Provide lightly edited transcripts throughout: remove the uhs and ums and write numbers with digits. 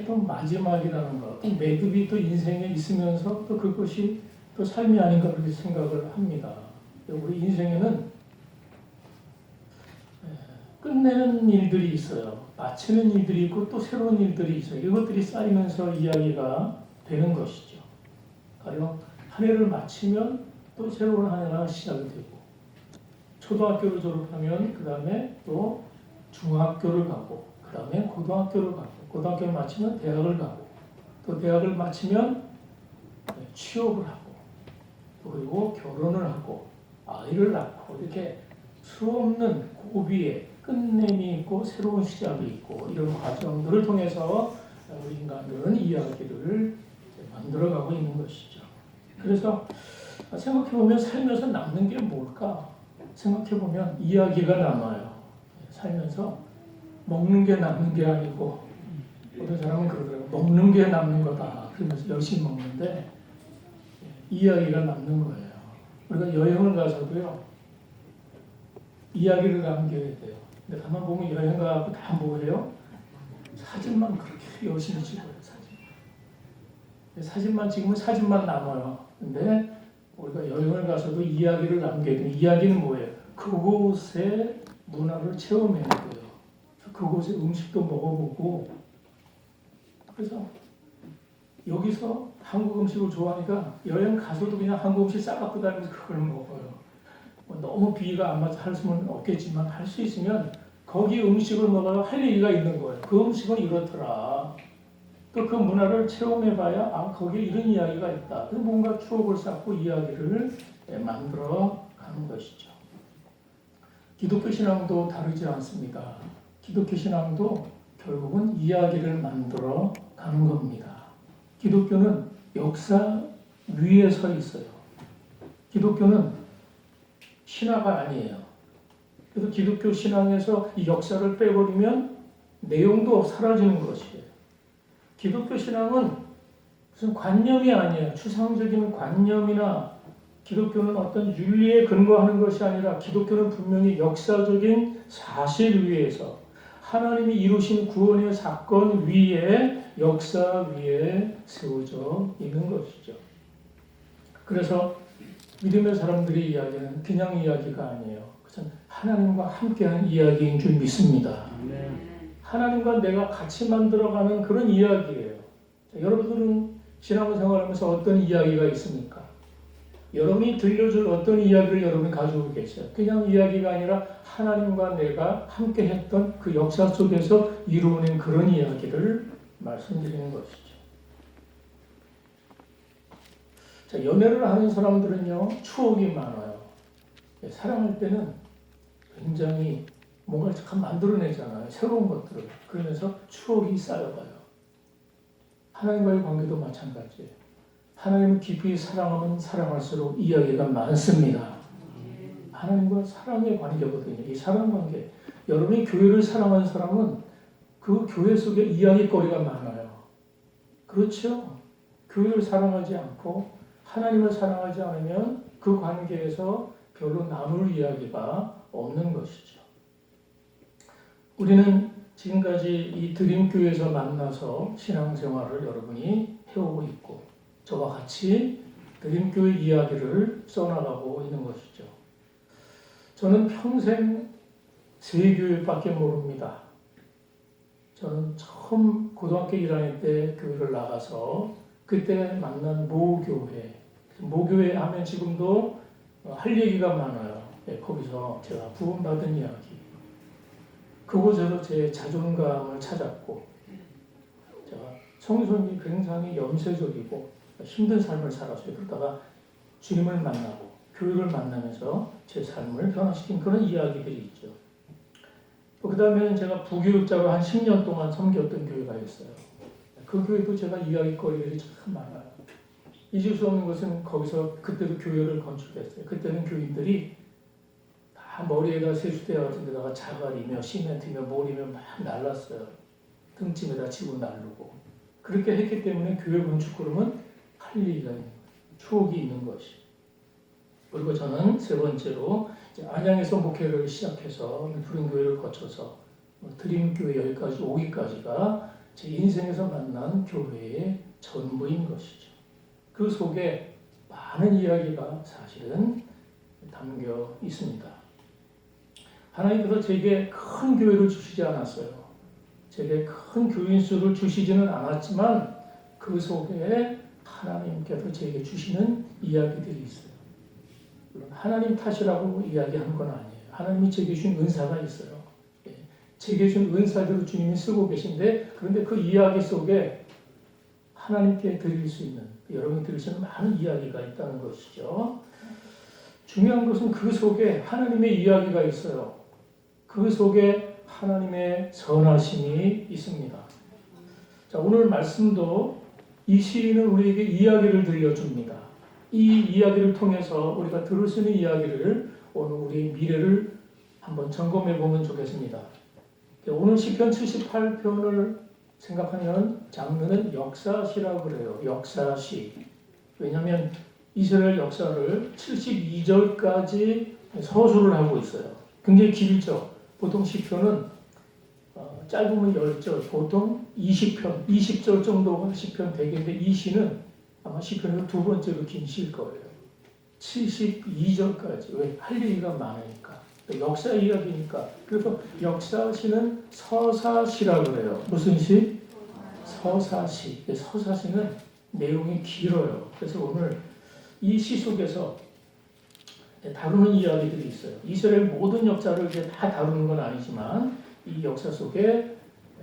또 마지막이라는 것, 또 매듭이 또 인생에 있으면서 또 그것이 또 삶이 아닌가 그렇게 생각을 합니다. 우리 인생에는 끝내는 일들이 있어요. 마치는 일들이 있고 또 새로운 일들이 있어요. 이것들이 쌓이면서 이야기가 되는 것이죠. 가령 한 해를 마치면 또 새로운 한 해가 시작이 되고, 초등학교를 졸업하면 그 다음에 또 중학교를 가고, 그 다음에 고등학교를 가고, 고등학교를 마치면 대학을 가고, 또 대학을 마치면 취업을 하고, 그리고 결혼을 하고, 아이를 낳고, 이렇게 수없는 고비에 끝냄이 있고 새로운 시작이 있고, 이런 과정들을 통해서 우리 인간들은 이야기를 만들어가고 있는 것이죠. 그래서 생각해보면 살면서 남는 게 뭘까? 생각해보면 이야기가 남아요. 살면서 먹는 게 남는 게 아니고, 어떤 사람은 그러더라고요. 먹는 게 남는 거다. 그러면서 열심히 먹는데 이야기가 남는 거예요. 우리가 여행을 가서도요, 이야기를 남겨야 돼요. 근데 가만 보면 여행 가고 다 뭐예요? 사진만 그렇게 열심히 찍어요. 사진만 찍으면 사진만 남아요. 근데 우리가 여행을 가서도 이야기를 남겨야 돼요. 이야기는 뭐예요? 그곳의 문화를 체험해야 돼요. 그곳의 음식도 먹어보고. 그래서 여기서 한국 음식을 좋아하니까 여행 가서도 그냥 한국 음식 싸갖고 다니면서 그걸 먹어요. 너무 비위가 안 맞아 할 수는 없겠지만 할 수 있으면 거기 음식을 먹어야 할 얘기가 있는 거예요. 그 음식은 이렇더라. 또 그 문화를 체험해봐야 거기에 이런 이야기가 있다. 그래서 뭔가 추억을 쌓고 이야기를 만들어 가는 것이죠. 기독교 신앙도 다르지 않습니다. 기독교 신앙도 결국은 이야기를 만들어 가는 겁니다. 기독교는 역사 위에 서 있어요. 기독교는 신화가 아니에요. 그래서 기독교 신앙에서 이 역사를 빼버리면 내용도 사라지는 것이에요. 기독교 신앙은 무슨 관념이 아니에요. 추상적인 관념이나 기독교는 어떤 윤리에 근거하는 것이 아니라 기독교는 분명히 역사적인 사실 위에서 하나님이 이루신 구원의 사건 위에 역사 위에 세워져 있는 것이죠. 그래서 믿음의 사람들이 이야기하는 그냥 이야기가 아니에요. 그것은 하나님과 함께하는 이야기인 줄 믿습니다. 하나님과 내가 같이 만들어가는 그런 이야기예요. 자, 여러분들은 신앙생활하면서 어떤 이야기가 있습니까? 여러분이 들려줄 어떤 이야기를 여러분이 가지고 계세요? 그냥 이야기가 아니라 하나님과 내가 함께 했던 그 역사 속에서 이루어낸 그런 이야기를 말씀드리는 것이죠. 자, 연애를 하는 사람들은요, 추억이 많아요. 사랑할 때는 굉장히 뭔가를 참 만들어내잖아요. 새로운 것들을. 그러면서 추억이 쌓여가요. 하나님과의 관계도 마찬가지예요. 하나님을 깊이 사랑하면 사랑할수록 이야기가 많습니다. 하나님과 사랑의 관계거든요. 이 사랑 관계. 여러분이 교회를 사랑하는 사람은 그 교회 속에 이야기거리가 많아요. 그렇죠? 교회를 사랑하지 않고 하나님을 사랑하지 않으면 그 관계에서 별로 남을 이야기가 없는 것이죠. 우리는 지금까지 이 드림교회에서 만나서 신앙생활을 여러분이 해오고 있고 저와 같이 드림교회 이야기를 써나가고 있는 것이죠. 저는 평생 세 교회밖에 모릅니다. 저는 처음 고등학교 1학년 때 교회를 나가서 그때 만난 모교회. 모교회 하면 지금도 할 얘기가 많아요. 거기서 제가 구원받은 이야기. 그곳에서 제 자존감을 찾았고, 제가 청소년이 굉장히 염세적이고 힘든 삶을 살았어요. 그러다가 주님을 만나고 교회를 만나면서 제 삶을 변화시킨 그런 이야기들이 있죠. 그 다음에는 제가 부교육자로 한 10년 동안 섬겼던 교회가 있어요. 그 교회도 제가 이야기거리들이 참 많아요. 잊을 수 없는 것은 거기서 그때도 교회를 건축했어요. 그때는 교인들이 다 머리에다 세수대 같은 데다가 자갈이며 시멘트며 몰이며 막 날랐어요. 등짐에다 치고 날르고. 그렇게 했기 때문에 교회 건축 그러면 할 얘기가 있는 거예요. 추억이 있는 것이. 그리고 저는 세 번째로 안양에서 목회를 시작해서 부른교회를 거쳐서 드림교회 여기까지 오기까지가 제 인생에서 만난 교회의 전부인 것이죠. 그 속에 많은 이야기가 사실은 담겨 있습니다. 하나님께서 제게 큰 교회를 주시지 않았어요. 제게 큰 교인 수를 주시지는 않았지만 그 속에 하나님께서 제게 주시는 이야기들이 있어요. 하나님 탓이라고 이야기하는 건 아니에요. 하나님이 제게 주신 은사가 있어요. 제게 준 은사대로 주님이 쓰고 계신데, 그런데 그 이야기 속에 하나님께 드릴 수 있는, 여러분이 들을 수 있는 많은 이야기가 있다는 것이죠. 중요한 것은 그 속에 하나님의 이야기가 있어요. 그 속에 하나님의 선하심이 있습니다. 자, 오늘 말씀도 이 시인은 우리에게 이야기를 들려줍니다. 이 이야기를 통해서 우리가 들을 수 있는 이야기를 오늘 우리의 미래를 한번 점검해 보면 좋겠습니다. 오늘 시편 78편을 생각하면 장르는 역사시라고 그래요. 역사시. 왜냐하면 이스라엘 역사를 72절까지 서술을 하고 있어요. 굉장히 길죠. 보통 시편은 짧으면 10절, 보통 20편, 20절 정도가 시편 대개인데 이 시는 아마 시편에서 두 번째로 긴 시일 거예요. 72절까지. 왜? 할 얘기가 많으니까. 역사 이야기니까. 그래서 역사시는 서사시라고 그래요. 무슨 시? 서사시. 서사시는 내용이 길어요. 그래서 오늘 이 시 속에서 다루는 이야기들이 있어요. 이스라엘 모든 역사를 이제 다 다루는 건 아니지만 이 역사 속에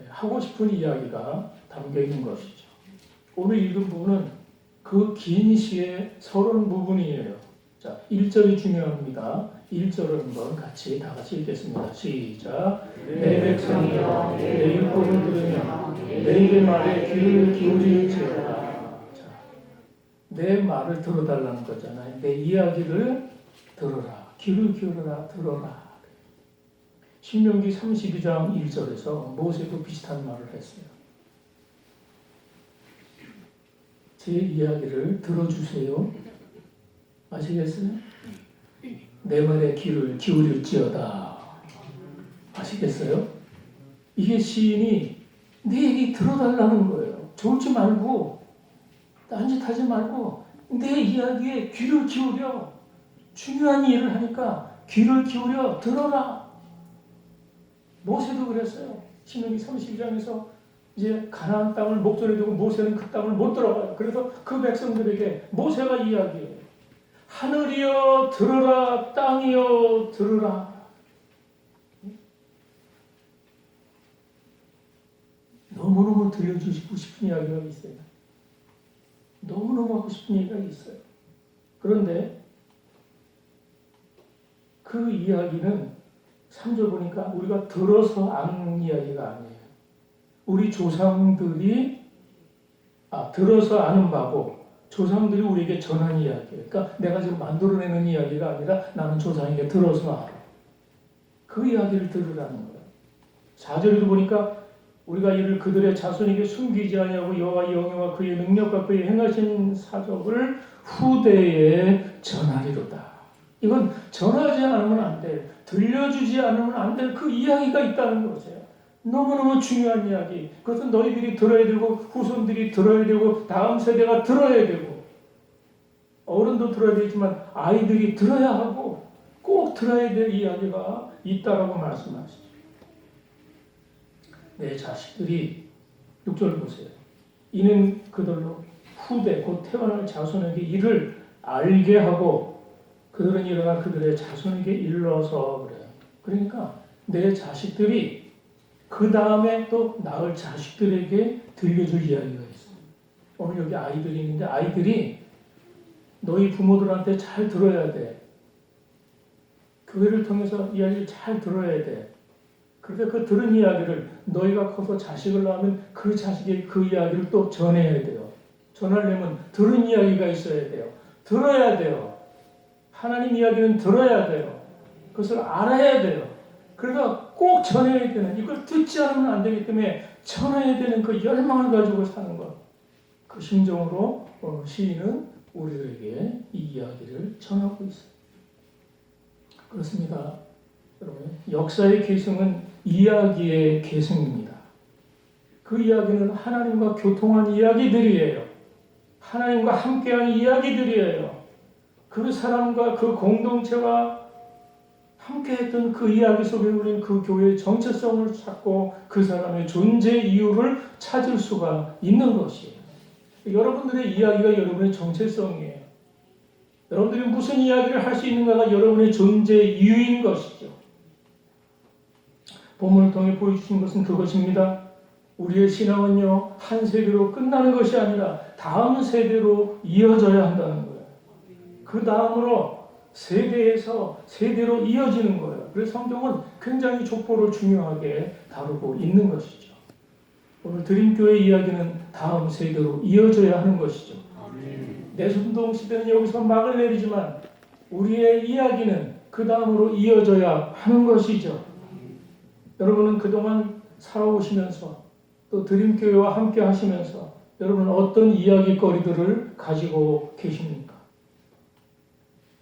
하고 싶은 이야기가 담겨 있는 것이죠. 오늘 읽은 부분은 그 긴 시의 서론 부분이에요. 자, 1절이 중요합니다. 1절을 한번 같이 다 같이 읽겠습니다. 시작. 내 백성이여 내 율법을 들으며 내 입의 말에 귀를 기울일지어다. 자, 내 말을 들어달라는 거잖아요. 내 이야기를 들어라. 귀를 기울여라. 들어라. 신명기 32장 1절에서 모세도 비슷한 말을 했어요. 제 이야기를 들어주세요. 아시겠어요? 내 말에 귀를 기울일지어다. 아시겠어요? 이게 시인이 내 얘기 들어달라는 거예요. 좋지 말고 딴짓하지 말고 내 이야기에 귀를 기울여. 중요한 일을 하니까 귀를 기울여 들어라. 모세도 그랬어요. 신명기 32장에서 이제 가나안 땅을 목전에 두고 모세는 그 땅을 못 들어가요. 그래서 그 백성들에게 모세가 이야기해요. 하늘이여 들으라, 땅이여 들으라. 너무너무 들려주시고 싶은 이야기가 있어요. 너무너무 하고 싶은 얘기가 있어요. 그런데 그 이야기는 3절 보니까 우리가 들어서 아는 이야기가 아니에요. 우리 조상들이 들어서 아는 바고 조상들이 우리에게 전한 이야기예요. 그러니까 내가 지금 만들어내는 이야기가 아니라 나는 조상에게 들어서 알아. 그 이야기를 들으라는 거예요. 4절에도 보니까 우리가 이를 그들의 자손에게 숨기지 아니하고 여호와의 영예와 그의 능력과 그의 행하신 사적을 후대에 전하리로다. 이건 전하지 않으면 안 돼. 들려주지 않으면 안 될 그 이야기가 있다는 거죠. 너무너무 중요한 이야기. 그것은 너희들이 들어야 되고 후손들이 들어야 되고 다음 세대가 들어야 되고 어른도 들어야 되지만 아이들이 들어야 하고 꼭 들어야 될 이야기가 있다라고 말씀하시죠. 내 자식들이 6절 보세요. 이는 그들로 후대 곧 태어날 자손에게 이를 알게 하고 그들은 일어나 그들의 자손에게 일러서 그래요. 그러니까 내 자식들이 그 다음에 또 낳을 자식들에게 들려줄 이야기가 있어요. 오늘 여기 아이들이 있는데 아이들이 너희 부모들한테 잘 들어야 돼. 교회를 통해서 이야기를 잘 들어야 돼. 그런데 그 들은 이야기를 너희가 커서 자식을 낳으면 그 자식이 그 이야기를 또 전해야 돼요. 전하려면 들은 이야기가 있어야 돼요. 들어야 돼요. 하나님 이야기는 들어야 돼요. 그것을 알아야 돼요. 그래서 꼭 전해야 되는, 이걸 듣지 않으면 안 되기 때문에 전해야 되는 그 열망을 가지고 사는 것. 그 심정으로 시인은 우리들에게 이 이야기를 전하고 있어요. 그렇습니다. 여러분, 역사의 계승은 이야기의 계승입니다. 그 이야기는 하나님과 교통한 이야기들이에요. 하나님과 함께한 이야기들이에요. 그 사람과 그 공동체와 함께했던 그 이야기 속에 우리는 그 교회의 정체성을 찾고 그 사람의 존재 이유를 찾을 수가 있는 것이에요. 여러분들의 이야기가 여러분의 정체성이에요. 여러분들이 무슨 이야기를 할 수 있는가가 여러분의 존재 이유인 것이죠. 본문을 통해 보여주신 것은 그것입니다. 우리의 신앙은요, 한 세대로 끝나는 것이 아니라 다음 세대로 이어져야 한다는 거예요. 그 다음으로 세대에서 세대로 이어지는 거예요. 그래서 성경은 굉장히 족보를 중요하게 다루고 있는 것이죠. 오늘 드림교회 이야기는 다음 세대로 이어져야 하는 것이죠. 내순동 시대는 여기서 막을 내리지만 우리의 이야기는 그 다음으로 이어져야 하는 것이죠. 여러분은 그동안 살아오시면서 또 드림교회와 함께 하시면서 여러분은 어떤 이야기거리들을 가지고 계십니까?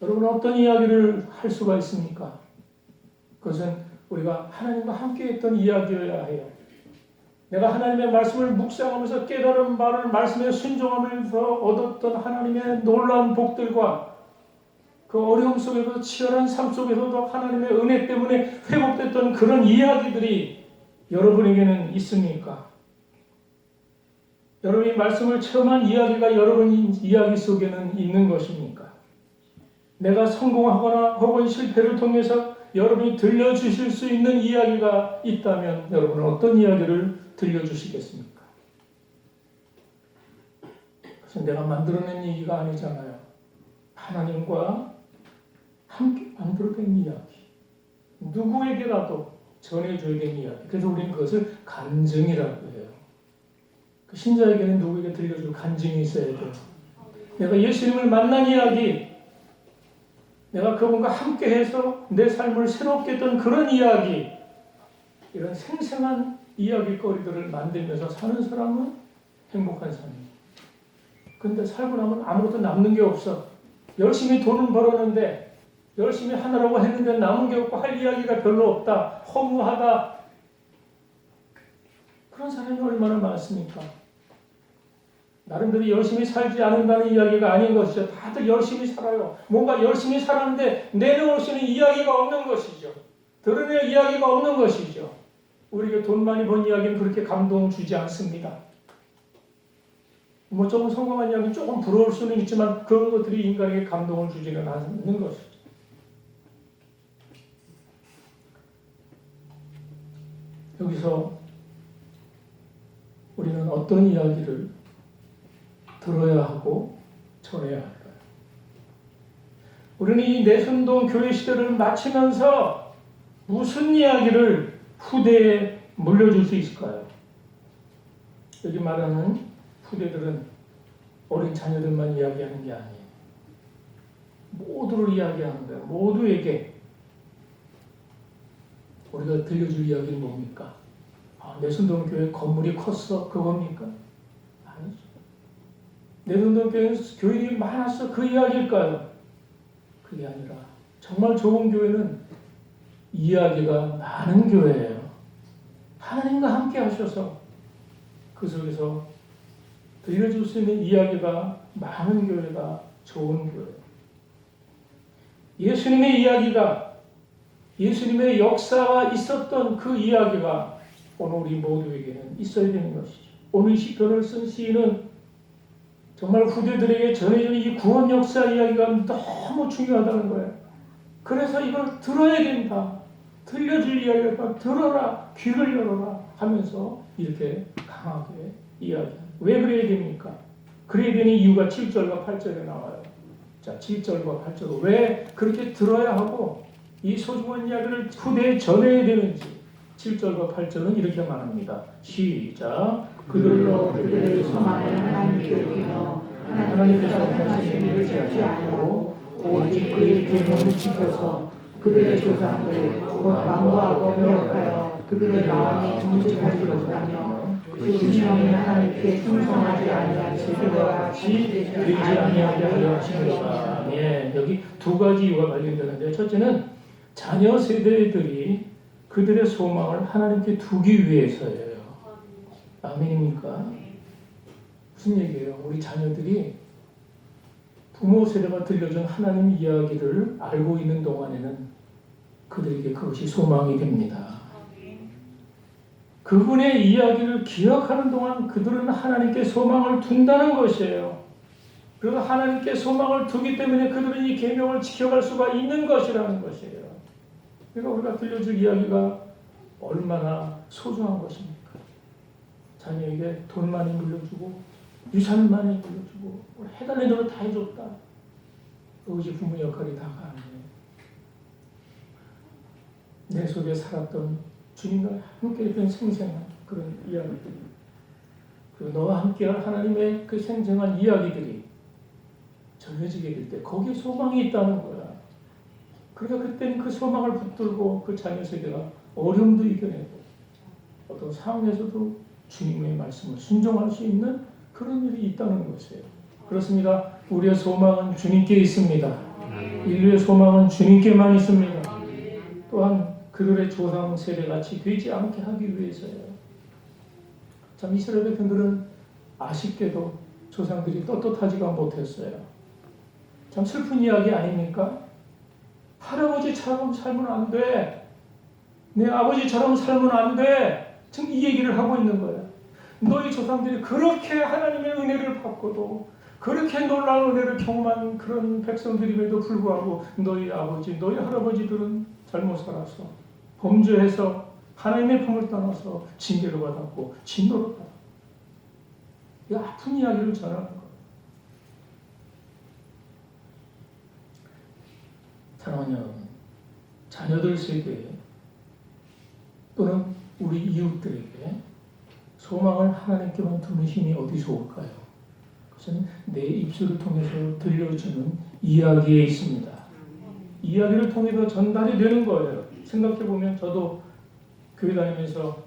여러분은 어떤 이야기를 할 수가 있습니까? 그것은 우리가 하나님과 함께 했던 이야기여야 해요. 내가 하나님의 말씀을 묵상하면서 깨달은 바를 말씀에 순종하면서 얻었던 하나님의 놀라운 복들과 그 어려움 속에서 치열한 삶 속에서도 하나님의 은혜 때문에 회복됐던 그런 이야기들이 여러분에게는 있습니까? 여러분이 말씀을 체험한 이야기가 여러분 이야기 속에는 있는 것입니까? 내가 성공하거나 혹은 실패를 통해서 여러분이 들려주실 수 있는 이야기가 있다면 여러분은 어떤 이야기를 들려주시겠습니까? 그것은 내가 만들어낸 얘기가 아니잖아요. 하나님과 함께 만들어낸 이야기. 누구에게라도 전해줘야 되는 이야기. 그래서 우리는 그것을 간증이라고 해요. 그 신자에게는 누구에게 들려줄 간증이 있어야 돼요. 내가 예수님을 만난 이야기, 내가 그분과 함께해서 내 삶을 새롭게 했던 그런 이야기, 이런 생생한 이야기거리들을 만들면서 사는 사람은 행복한 삶이에요. 그런데 살고 나면 아무것도 남는 게 없어. 열심히 돈은 벌었는데 열심히 하느라고 했는데 남은 게 없고 할 이야기가 별로 없다. 허무하다. 그런 사람이 얼마나 많습니까? 나름대로 열심히 살지 않는다는 이야기가 아닌 것이죠. 다들 열심히 살아요. 뭔가 열심히 살았는데 내놓을 수 있는 이야기가 없는 것이죠. 드러낼 이야기가 없는 것이죠. 우리에게 돈 많이 번 이야기는 그렇게 감동 주지 않습니다. 뭐 조금 성공한 이야기는 조금 부러울 수는 있지만 그런 것들이 인간에게 감동을 주지는 않는 것이죠. 여기서 우리는 어떤 이야기를 들어야 하고 전해야 할까요? 우리는 이 내순동 교회 시대를 마치면서 무슨 이야기를 후대에 물려줄 수 있을까요? 여기 말하는 후대들은 어린 자녀들만 이야기하는 게 아니에요. 모두를 이야기하는 거예요. 모두에게 우리가 들려줄 이야기는 뭡니까? 내순동 교회 건물이 컸어. 그겁니까? 아니죠. 내순동 교회는 교인이 많았어. 그 이야기일까요? 그게 아니라 정말 좋은 교회는 이야기가 많은 교회예요. 하나님과 함께 하셔서 그 속에서 들려줄 수 있는 이야기가 많은 교회가 좋은 교회예요. 예수님의 이야기가 예수님의 역사가 있었던 그 이야기가 오늘 우리 모두에게는 있어야 되는 것이죠. 오늘 시편을 쓴 시인은 정말 후대들에게 전해지는 이 구원 역사 이야기가 너무 중요하다는 거예요. 그래서 이걸 들어야 된다. 들려줄 이야기가 들어라. 귀를 열어라 하면서 이렇게 강하게 이야기합니다. 왜 그래야 됩니까? 그래야 되는 이유가 7절과 8절에 나와요. 자, 7절과 8절을 왜 그렇게 들어야 하고 이 소중한 이야기를 후대에 전해야 되는지 7절과 8절은 이렇게 말합니다. 시작. 그들로 그들의 소망을 하나님께 드리며 하나님께서 하시는 일을 지지 않고 오직 그의 계명을 지켜서 그들의 조상들 곧 망고하고 명확하여 그들의 마음이 정직하지 못하며 그 신령이 하나님께 충성하지 아니한 세대와 같이 되지 아니하게 하려 하시니라. 예, 여기 두 가지 이유가 관련되는데 첫째는 자녀 세대들이 그들의 소망을 하나님께 두기 위해서예요. 아멘입니까? 무슨 얘기예요? 우리 자녀들이 부모 세대가 들려준 하나님 이야기를 알고 있는 동안에는 그들에게 그것이 소망이 됩니다. 그분의 이야기를 기억하는 동안 그들은 하나님께 소망을 둔다는 것이에요. 그리고 하나님께 소망을 두기 때문에 그들은 이 계명을 지켜갈 수가 있는 것이라는 것이에요. 그러니까 우리가 들려줄 이야기가 얼마나 소중한 것입니까? 자녀에게 돈 많이 물려주고 유산 많이 물려주고 해달라는 대로 다 해줬다. 그것이 부모 역할이 다 가능해요. 내 속에 살았던 주님과 함께 했던 생생한 그런 이야기들, 그리고 너와 함께할 하나님의 그 생생한 이야기들이 전해지게 될 때 거기에 소망이 있다는 거야. 그러니까 그때는 그 소망을 붙들고 그 자녀 세대가 어려움도 이겨내고 어떤 상황에서도 주님의 말씀을 순종할 수 있는 그런 일이 있다는 것이에요. 그렇습니다. 우리의 소망은 주님께 있습니다. 인류의 소망은 주님께만 있습니다. 또한 그들의 조상 세대같이 되지 않게 하기 위해서요. 참 이스라엘 백성들은 아쉽게도 조상들이 떳떳하지가 못했어요. 참 슬픈 이야기 아닙니까? 할아버지처럼 살면 안 돼. 내 아버지처럼 살면 안 돼. 지금 이 얘기를 하고 있는 거예요. 너희 조상들이 그렇게 하나님의 은혜를 받고도 그렇게 놀라운 은혜를 경험한 그런 백성들임에도 불구하고 너희 아버지, 너희 할아버지들은 잘못 살았어. 범죄해서 하나님의 품을 떠나서 징계를 받았고 진노를 받았고, 이 아픈 이야기를 전하는 거예요. 사랑하는 여러분, 자녀들 세대에 또는 우리 이웃들에게 소망을 하나님께만 두는 힘이 어디서 올까요? 그것은 내 입술을 통해서 들려주는 이야기에 있습니다. 이야기를 통해서 전달이 되는 거예요. 생각해보면 저도 교회 다니면서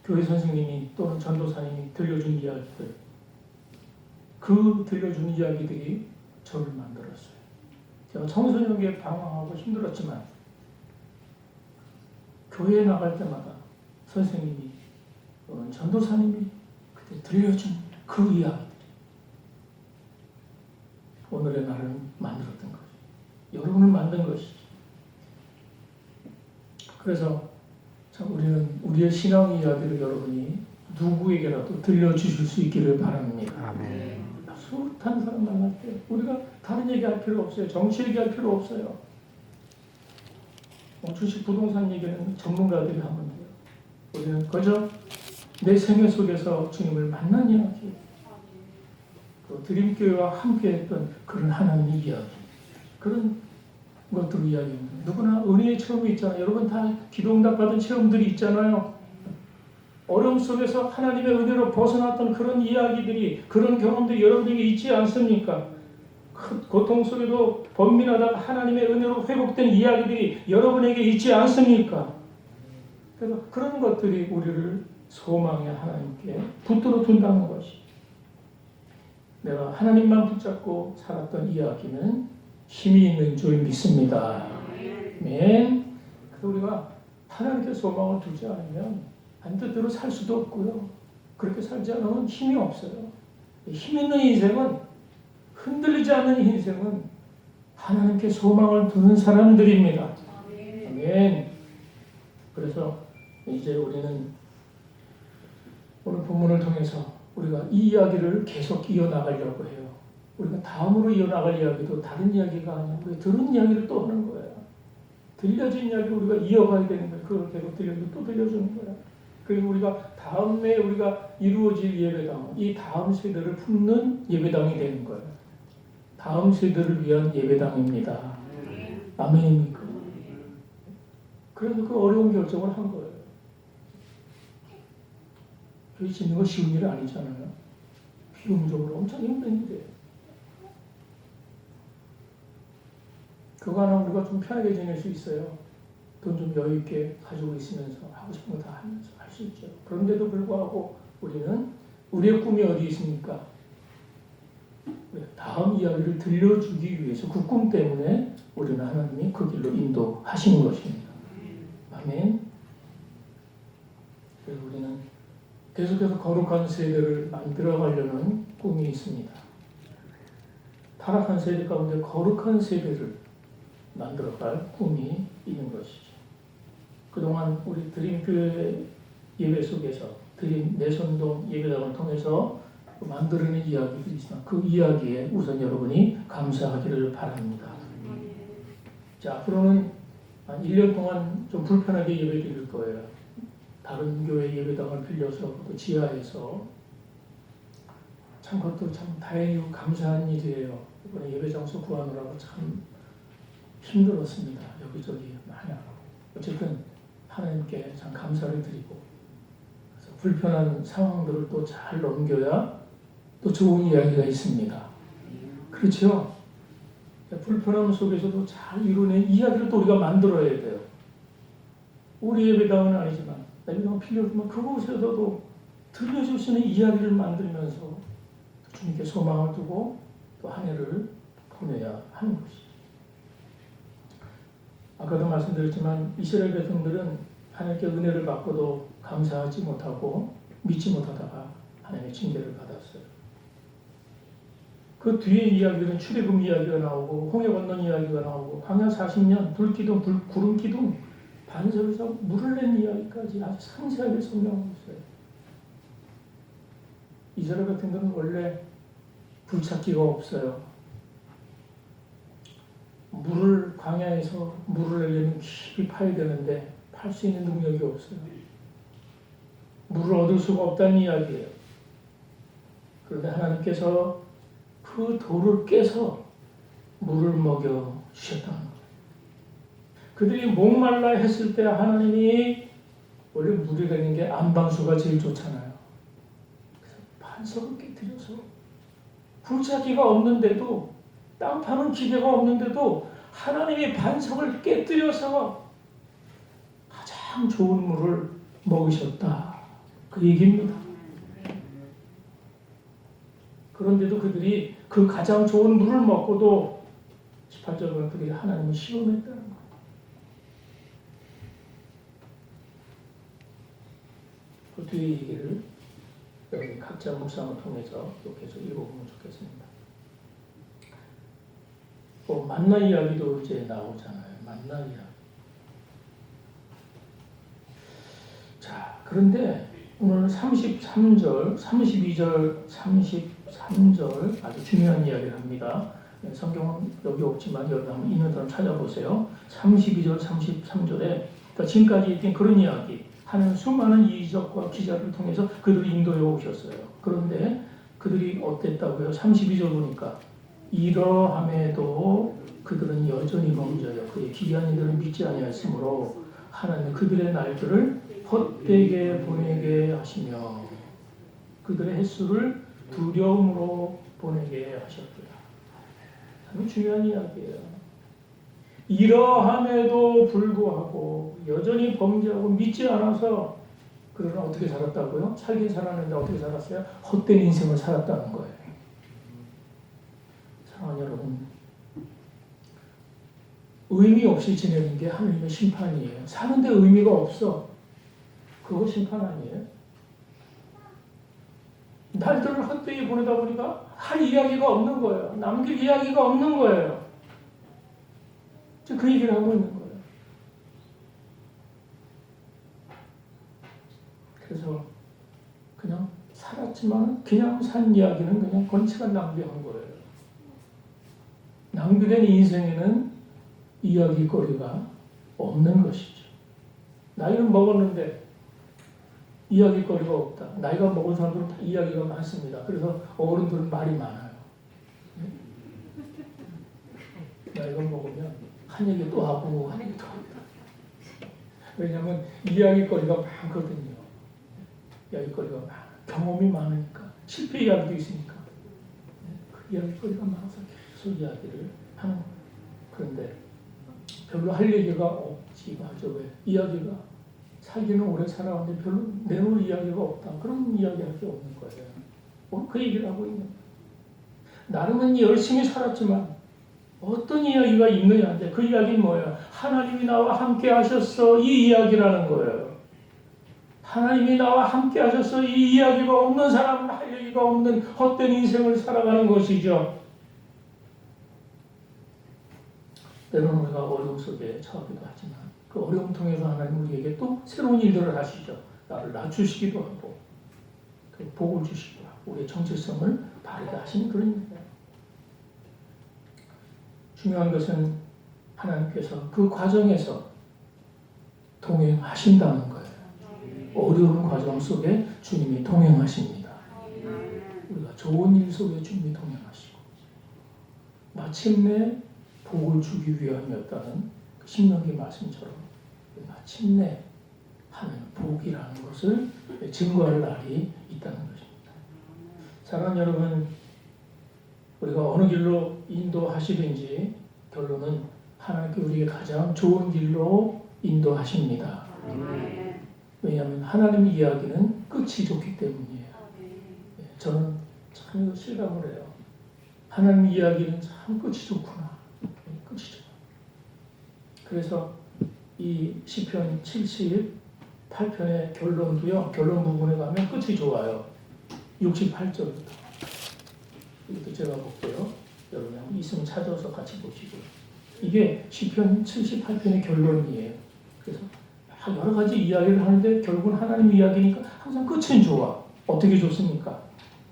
교회 선생님이 또는 전도사님이 들려준 이야기들, 그 들려준 이야기들이 저를 만들었어요. 제가 청소년기에 방황하고 힘들었지만 교회에 나갈 때마다 선생님이 또는 전도사님이 그때 들려준 그 이야기들이 오늘의 나를 만들었던 것이, 여러분을 만든 것이. 그래서 참 우리는 우리의 신앙 이야기를 여러분이 누구에게라도 들려주실 수 있기를 바랍니다. 아멘. 숱한 사람 만날 때 우리가 다른 얘기할 필요 없어요. 정치 얘기할 필요 없어요. 주식 부동산 얘기는 전문가들이 하면 돼요. 우리는 그저 내 생애 속에서 주님을 만난 이야기, 그 드림교회와 함께했던 그런 하나님의 이야기, 그런 것들을 이야기합니다. 누구나 은혜의 체험이 있잖아요. 여러분 다 기도응답 받은 체험들이 있잖아요. 어려움 속에서 하나님의 은혜로 벗어났던 그런 이야기들이, 그런 경험들이 여러분에게 있지 않습니까? 고통 속에도 번민하다가 하나님의 은혜로 회복된 이야기들이 여러분에게 있지 않습니까? 그래서 그런 것들이 우리를 소망의 하나님께 붙들어 둔다는 것이, 내가 하나님만 붙잡고 살았던 이야기는 힘이 있는 줄 믿습니다. 아멘. 그래서 우리가 하나님께 소망을 두지 않으면 안 뜻대로 살 수도 없고요. 그렇게 살지 않으면 힘이 없어요. 힘 있는 인생은, 흔들리지 않는 인생은 하나님께 소망을 두는 사람들입니다. 아멘. 그래서 이제 우리는 오늘 본문을 통해서 우리가 이 이야기를 계속 이어나가려고 해요. 우리가 다음으로 이어나갈 이야기도 다른 이야기가 아니고 우리가 들은 이야기를 또 하는 거예요. 들려진 이야기를 우리가 이어가야 되는 거예요. 그걸 계속 들려주고 또 들려주는 거예요. 그리고 우리가 다음에 우리가 이루어질 예배당, 이 다음 세대를 품는 예배당이 되는 거예요. 다음 세대를 위한 예배당입니다. 아멘입니까? 그래서 그 어려운 결정을 한 거예요. 교회 짓는 거 쉬운 일 아니잖아요. 비용적으로 엄청 힘든 일이에요. 그거 하나 우리가 좀 편하게 지낼 수 있어요. 돈 좀 여유 있게 가지고 있으면서 하고 싶은 거 다 하면서 할 수 있죠. 그런데도 불구하고 우리는 우리의 꿈이 어디 있습니까? 다음 이야기를 들려주기 위해서 그 꿈 때문에 우리는 하나님이 그 길로 인도하시는 것입니다. 아멘. 그래서 우리는 계속해서 거룩한 세대를 만들어가려는 꿈이 있습니다. 타락한 세대 가운데 거룩한 세대를 만들어갈 꿈이 있는 것이죠. 그동안 우리 드림교회 예배 속에서 드림 내선동 예배당을 통해서 만들어낸 이야기들이 있지만 그 이야기에 우선 여러분이 감사하기를 바랍니다. 자, 앞으로는 한 1년 동안 좀 불편하게 예배 드릴 거예요. 다른 교회 예배당을 빌려서 또 지하에서 참 그것도 참 다행이고 감사한 일이에요. 이번에 예배 장소 구하느라고 참 힘들었습니다. 여기저기 많이 하고. 어쨌든 하나님께 참 감사를 드리고 그래서 불편한 상황들을 또 잘 넘겨야 또 좋은 이야기가 있습니다. 그렇죠? 불편함 속에서도 잘 이루어낸 이야기를 또 우리가 만들어야 돼요. 우리 예배당은 아니지만 예배당 필요하지만 그곳에서도 들려줄 수 있는 이야기를 만들면서 주님께 소망을 두고 또 한 해를 보내야 하는 것이죠. 아까도 말씀드렸지만 이스라엘 백성들은 하나님께 은혜를 받고도 감사하지 못하고 믿지 못하다가 하나님의 징계를 받았어요. 그 뒤에 이야기들은 출애굽 이야기가 나오고 홍해 건넌 이야기가 나오고 광야 40년 불기둥 구름 기둥 반석에서 물을 낸 이야기까지 아주 상세하게 설명하고 있어요. 이스라엘 백성들은 원래 불찾기가 없어요. 물을 광야에서 물을 내려면 깊이 파야 되는데 팔 수 있는 능력이 없어요. 물을 얻을 수가 없다는 이야기예요. 그런데 하나님께서 그 돌을 깨서 물을 먹여 주셨다는 거예요. 그들이 목말라 했을 때 하나님이 원래 물이 되는 게 안방수가 제일 좋잖아요. 그래서 반석을 깨뜨려서 불찾기가 없는데도 땅 파는 기계가 없는데도 하나님이 반석을 깨뜨려서 가장 좋은 물을 먹으셨다. 그 얘기입니다. 그런데도 그들이 그 가장 좋은 물을 먹고도 18절은 그들이 하나님을 시험했다는 거예요. 그 뒤에 얘기를 여기 각자 묵상을 통해서 또 계속 읽어보면 좋겠습니다. 만나 이야기도 이제 나오잖아요. 만나 이야기. 자, 그런데 오늘 33절, 32절, 33절 아주 중요한 이야기를 합니다. 성경은 여기 없지만 여기 한번 있는 사람 찾아보세요. 32절, 33절에 그러니까 지금까지 있던 그런 이야기 하는 수많은 이적과 기자를 통해서 그들을 인도해 오셨어요. 그런데 그들이 어땠다고요? 32절 보니까 이러함에도 그들은 여전히 범죄하여 그의 기이한 이들을 믿지 아니하였으므로 하나님 그들의 날들을 헛되게 보내게 하시며 그들의 횟수를 두려움으로 보내게 하셨더라. 참 중요한 이야기예요. 이러함에도 불구하고 여전히 범죄하고 믿지 않아서 그들은 어떻게 살았다고요? 살긴 살았는데 어떻게 살았어요? 헛된 인생을 살았다는 거예요. 사랑하는 여러분, 의미 없이 지내는 게 하나님의 심판이에요. 사는데 의미가 없어. 그거 심판 아니에요? 날들을 헛되이 보내다 보니까 할 이야기가 없는 거예요. 남길 이야기가 없는 거예요. 그 얘기를 하고 있는 거예요. 그래서 그냥 살았지만 그냥 산 이야기는 그냥 건치가 낭비한 거예요. 낭비된 인생에는 이야기거리가 없는 것이죠. 나이는 먹었는데 이야기거리가 없다. 나이가 먹은 사람들은 다 이야기가 많습니다. 그래서 어른들은 말이 많아요. 나이가 먹으면 한 얘기 또 하고 한 얘기 또 한다. 왜냐하면 이야기거리가 많거든요. 이야기거리가 많아. 경험이 많으니까 실패 이야기도 있으니까 그 이야기거리가 많아서 계속 이야기를 하는 거예요. 그런데 별로 할 얘기가 없지. 맞아. 왜? 이야기가 살기는 오래 살아왔는데 별로 내놓을 이야기가 없다. 그런 이야기할 게 없는 거예요. 그 얘기를 하고 있는 거예요. 나름은 열심히 살았지만 어떤 이야기가 있느냐인데 그 이야기는 뭐예요? 하나님이 나와 함께 하셨어. 이 이야기라는 거예요. 하나님이 나와 함께 하셔서 이 이야기가 없는 사람은 할 얘기가 없는 헛된 인생을 살아가는 것이죠. 때로는 우리가 어려움 속에 처하기도 하지만 그 어려움 통해서 하나님 우리에게 또 새로운 일들을 하시죠. 나를 낮추시기도 하고 그 복을 주시기도 하고 우리의 정체성을 바르게 하시는 그런 일이에요. 중요한 것은 하나님께서 그 과정에서 동행하신다는 거예요. 어려운 과정 속에 주님이 동행하십니다. 우리가 좋은 일 속에 주님이 동행하시고 마침내 복을 주기 위함이었다는 그 신명기 말씀처럼 마침내 하는 복이라는 것을 증거할 날이 있다는 것입니다. 사랑하는 여러분, 우리가 어느 길로 인도하시든지 결론은 하나님께 우리에게 가장 좋은 길로 인도하십니다. 왜냐하면 하나님 이야기는 끝이 좋기 때문이에요. 저는 참 이거 실감을 해요. 하나님 이야기는 참 끝이 좋구나. 끝이 좋아. 그래서 이 시편 78편의 결론도요. 결론 부분에 가면 끝이 좋아요. 68절부터. 이것도 제가 볼게요. 여러분 있으면 찾아서 같이 보시고. 이게 시편 78편의 결론이에요. 그래서 여러 가지 이야기를 하는데 결국은 하나님 이야기니까 항상 끝은 좋아. 어떻게 좋습니까?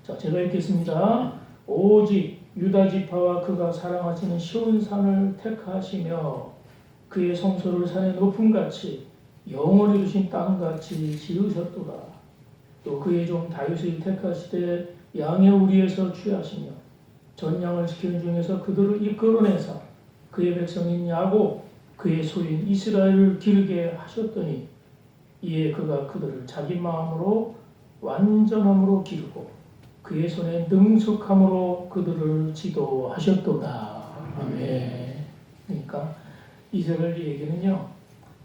자, 제가 읽겠습니다. 오직 유다 지파와 그가 사랑하시는 시온 산을 택하시며 그의 성소를 산의 높음같이 영원히 두신 땅같이 지으셨도다. 또 그의 종 다윗을 택하시되 양의 우리에서 취하시며 전양을 지키는 중에서 그들을 이끌어내사 그의 백성인 야곱 그의 소인 이스라엘을 기르게 하셨더니 이에 그가 그들을 자기 마음으로 완전함으로 기르고 그의 손에 능숙함으로 그들을 지도하셨도다. 아멘. 그러니까 이스라엘 얘기는요.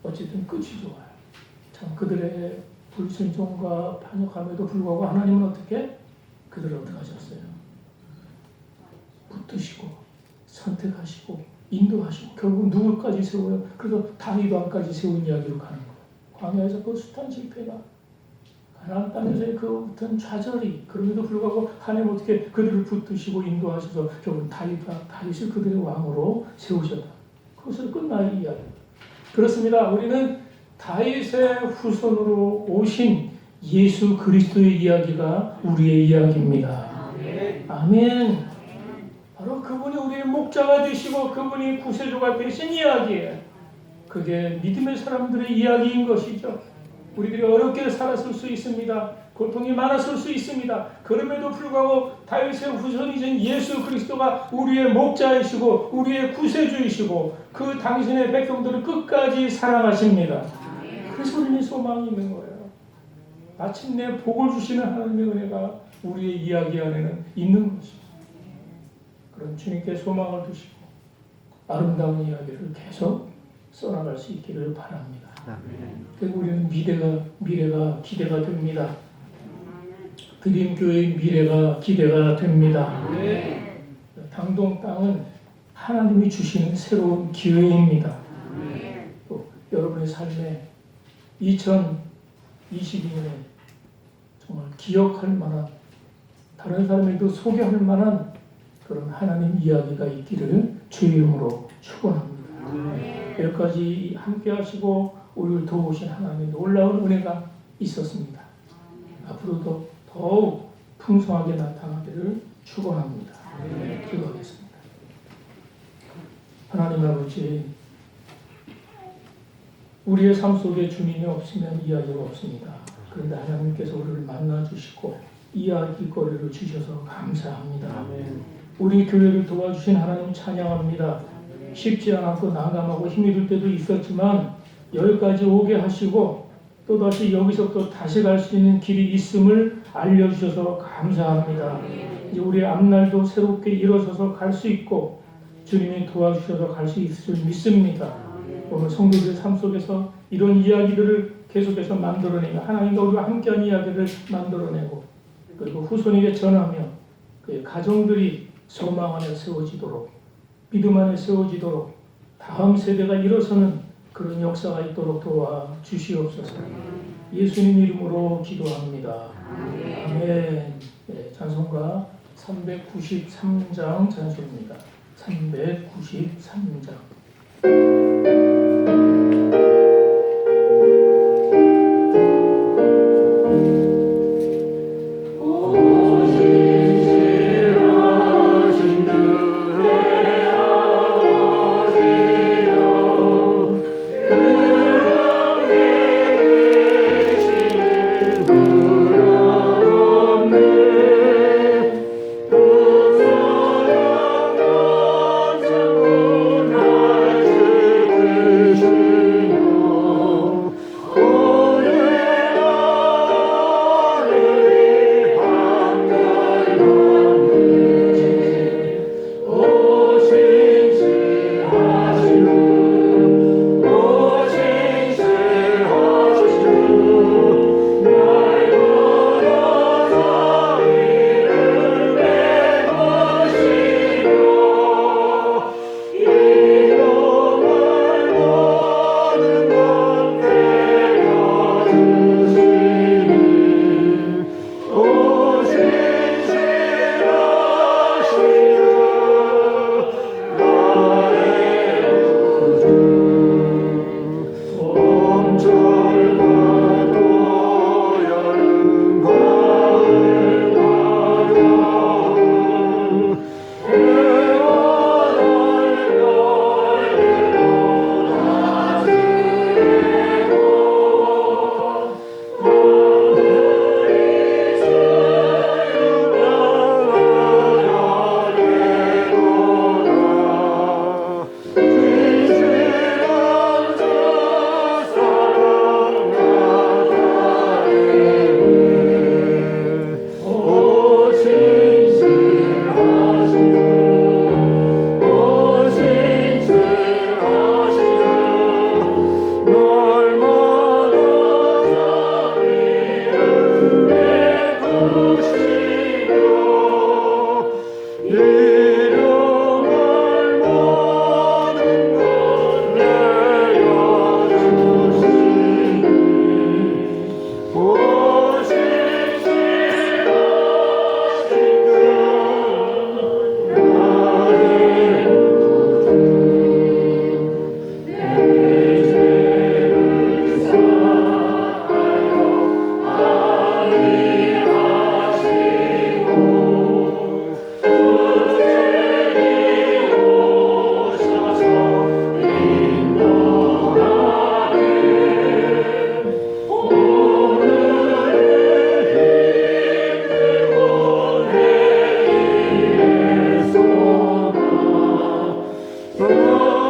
어쨌든 끝이 좋아요. 참 그들의 불순종과 반역함에도 불구하고 하나님은 어떻게? 그들을 어떻게 하셨어요? 붙드시고 선택하시고 인도하시고 결국 누구까지 세워요? 그래서 다윗 왕까지 세운 이야기로 가는 거예요. 광야에서 그 숱한 집회가 가나안 땅에서의 그 어떤 좌절이 그럼에도 불구하고 하나님 어떻게 그들을 붙드시고 인도하셔서 결국 다윗을 그들의 왕으로 세우셨다. 그것으로 끝나는 이야기. 그렇습니다. 우리는 다윗의 후손으로 오신 예수 그리스도의 이야기가 우리의 이야기입니다. 아멘. 바로 그분이 우리의 목자가 되시고 그분이 구세주가 되신 이야기예요. 그게 믿음의 사람들의 이야기인 것이죠. 우리들이 어렵게 살았을 수 있습니다. 고통이 많았을 수 있습니다. 그럼에도 불구하고 다윗의 후손이신 예수 그리스도가 우리의 목자이시고 우리의 구세주이시고 그 당신의 백성들을 끝까지 사랑하십니다. 그래서 우리는 소망이 있는 거예요. 마침내 복을 주시는 하나님의 은혜가 우리의 이야기 안에는 있는 것입니다. 그런 주님께 소망을 두시고 아름다운 이야기를 계속 써나갈 수 있기를 바랍니다. 그리고 우리는 미래가 기대가 됩니다. 드림교회의 미래가 기대가 됩니다. 당동 땅은 하나님이 주시는 새로운 기회입니다. 또 여러분의 삶에 2022년에 정말 기억할 만한 다른 사람에게도 소개할 만한 그런 하나님 이야기가 있기를 주의 이름으로 축원합니다. 여기까지 함께 하시고 우리를 도우신 하나님의 놀라운 은혜가 있었습니다. 앞으로도 더욱 풍성하게 나타나기를 축원합니다. 기도하겠습니다. 하나님 아버지, 우리의 삶 속에 주님이 없으면 이야기가 없습니다. 그런데 하나님께서 우리를 만나주시고 이야기거리를 주셔서 감사합니다. 우리 교회를 도와주신 하나님 찬양합니다. 쉽지 않았고 난감하고 힘이 들 때도 있었지만 여기까지 오게 하시고 또다시 여기서부터 다시 갈 수 있는 길이 있음을 알려주셔서 감사합니다. 이제 우리의 앞날도 새롭게 일어서서 갈 수 있고 주님이 도와주셔서 갈 수 있을 줄 믿습니다. 오늘 성도들의 삶 속에서 이런 이야기들을 계속해서 만들어내며 하나님과 우리와 함께한 이야기를 만들어내고 그리고 후손에게 전하며 그의 가정들이 소망 안에 세워지도록 믿음 안에 세워지도록 다음 세대가 일어서는 그런 역사가 있도록 도와 주시옵소서. 예수님 이름으로 기도합니다. 아멘. 네, 찬송가 393장 찬송입니다. 393장. Oh